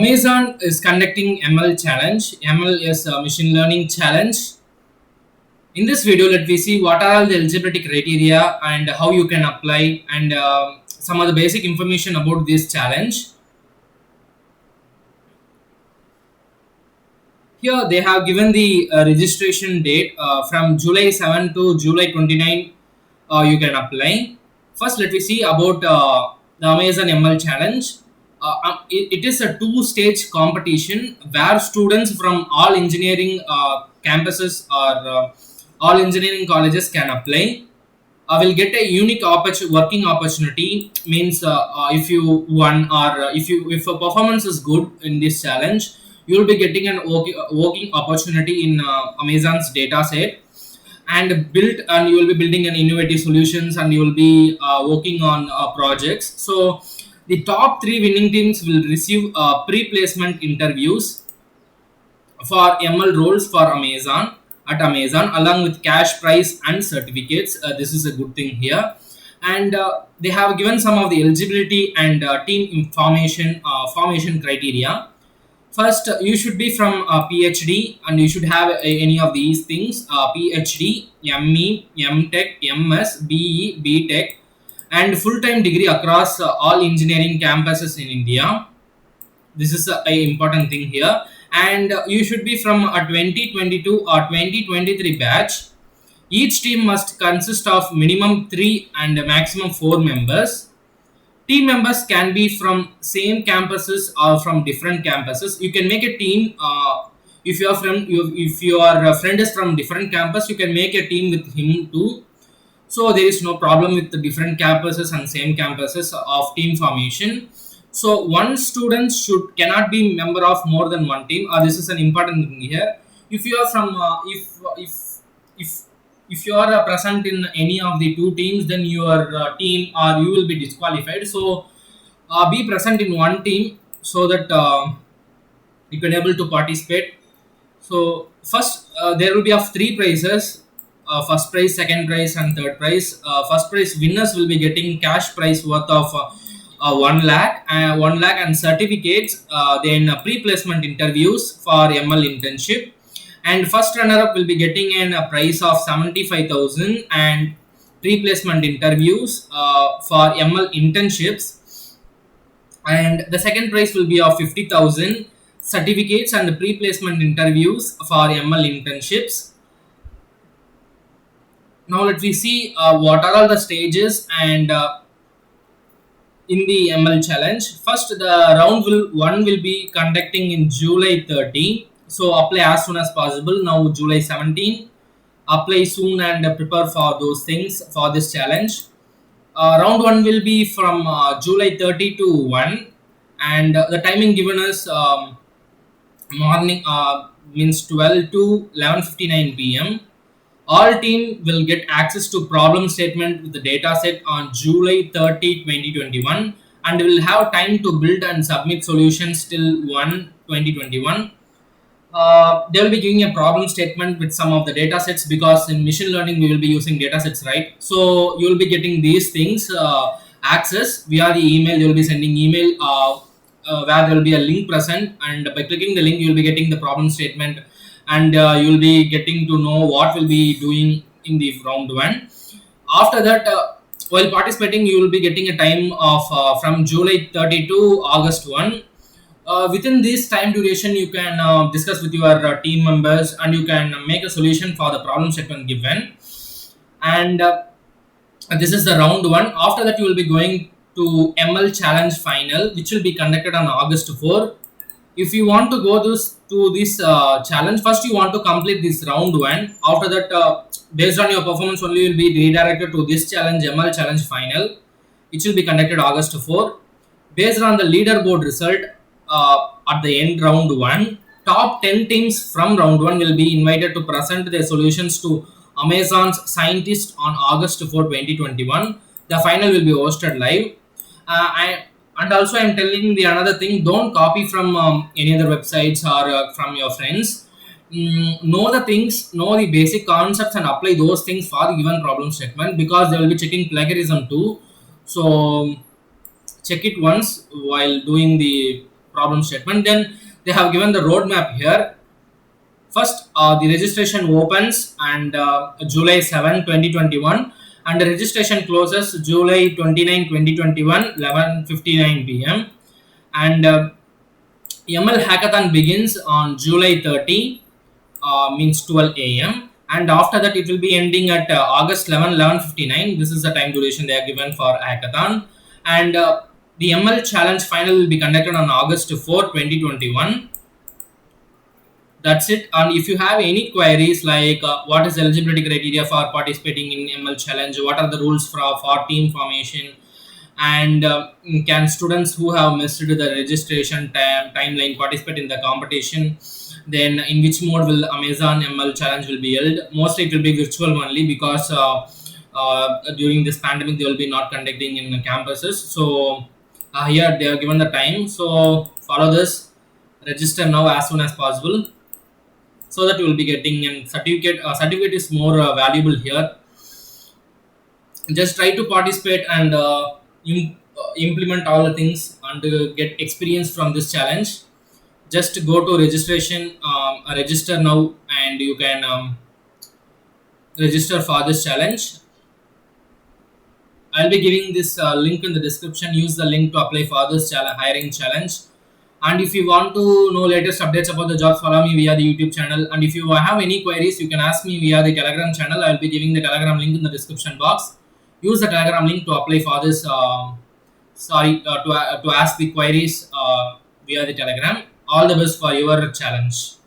Amazon is conducting ML challenge. ML is a machine learning challenge. In this video, let me see what are all the eligibility criteria and how you can apply and some of the basic information about this challenge. Here they have given the registration date from July 7 to July 29. You can apply. First, let me see about the Amazon ML challenge. It is a two-stage competition where students from all engineering campuses or all engineering colleges can apply. Will get a unique working opportunity. Means if you won or if a performance is good in this challenge, you will be getting an working opportunity in Amazon's data set and you will be building an innovative solutions and you will be working on projects. So the top three winning teams will receive pre-placement interviews for ML roles for Amazon at Amazon along with cash prize and certificates. This is a good thing here. And they have given some of the eligibility and team information formation criteria. First, you should be from PhD and you should have any of these things: PhD, ME, MTech, MS, BE, BTech, and full-time degree across all engineering campuses in India. This is a important thing here. And you should be from a 2022 or 2023 batch. Each team must consist of minimum 3 and a maximum 4 members. Team members can be from same campuses or from different campuses. You can make a team if your friend is from different campus, you can make a team with him too. So there is no problem with the different campuses and same campuses of team formation. So one student cannot be member of more than one team. This is an important thing here. If you are from if if you are present in any of the two teams, then your team or you will be disqualified. So be present in one team so that you can able to participate. So first there will be of three prizes: first prize, second prize, and third prize. First prize winners will be getting cash prize worth of 1 lakh, 1 lakh and certificates. Then pre-placement interviews for ML internship. And first runner-up will be getting a price of 75,000 and pre-placement interviews for ML internships. And the second prize will be of 50,000 certificates and pre-placement interviews for ML internships. Now let me see what are all the stages and in the ML challenge. First, the one will be conducting in July 30. So apply as soon as possible. Now July 17. Apply soon and prepare for those things for this challenge. Round 1 will be from July 30 to 1, and the timing given is morning means 12 to 11:59 p.m. All team will get access to problem statement with the data set on July 30, 2021, and will have time to build and submit solutions till 1 2021. They will be giving a problem statement with some of the data sets, because in machine learning we will be using data sets, right? So you will be getting these things access via the email. You will be sending email where there will be a link present, and by clicking the link you will be getting the problem statement, and you will be getting to know what will be doing in the round 1. After that, while participating, you will be getting a time of from July 30 to August 1. Within this time duration, you can discuss with your team members and you can make a solution for the problem statement given. And this is the round 1. After that, you will be going to ML challenge final, which will be conducted on August 4. If you want to go to this challenge, first you want to complete this round 1. After that, based on your performance only, you will be redirected to this challenge, ML challenge final, which will be conducted August 4. Based on the leaderboard result, at the end round 1, top 10 teams from round 1 will be invited to present their solutions to Amazon's scientists on August 4, 2021. The final will be hosted live. And also I'm telling the another thing: don't copy from any other websites or from your friends. Know the things, know the basic concepts and apply those things for the given problem statement, because they will be checking plagiarism too. So check it once while doing the problem statement. Then they have given the roadmap here. First, the registration opens and July 7, 2021, and the registration closes July 29, 2021, 11:59 p.m. And ML Hackathon begins on July 30, means 12 a.m. And after that, it will be ending at August 11, 11:59. This is the time duration they are given for hackathon. And the ML challenge final will be conducted on August 4, 2021. That's it. And if you have any queries like what is eligibility criteria for participating in ML challenge, what are the rules for team formation, and can students who have missed the registration timeline participate in the competition, then in which mode will Amazon ML challenge will be held? Mostly it will be virtual only, because during this pandemic they will be not conducting in the campuses. So here they are given the time, so follow this, register now as soon as possible, so that you will be getting a certificate. Certificate is more valuable here. Just try to participate and implement all the things and get experience from this challenge. Just go to registration, register now, and you can register for this challenge. I'll be giving this link in the description. Use the link to apply for this hiring challenge. And if you want to know latest updates about the jobs, follow me via the YouTube channel. And if you have any queries, you can ask me via the Telegram channel. I'll be giving the Telegram link in the description box. Use the Telegram link to apply for this. To ask the queries via the Telegram. All the best for your challenge.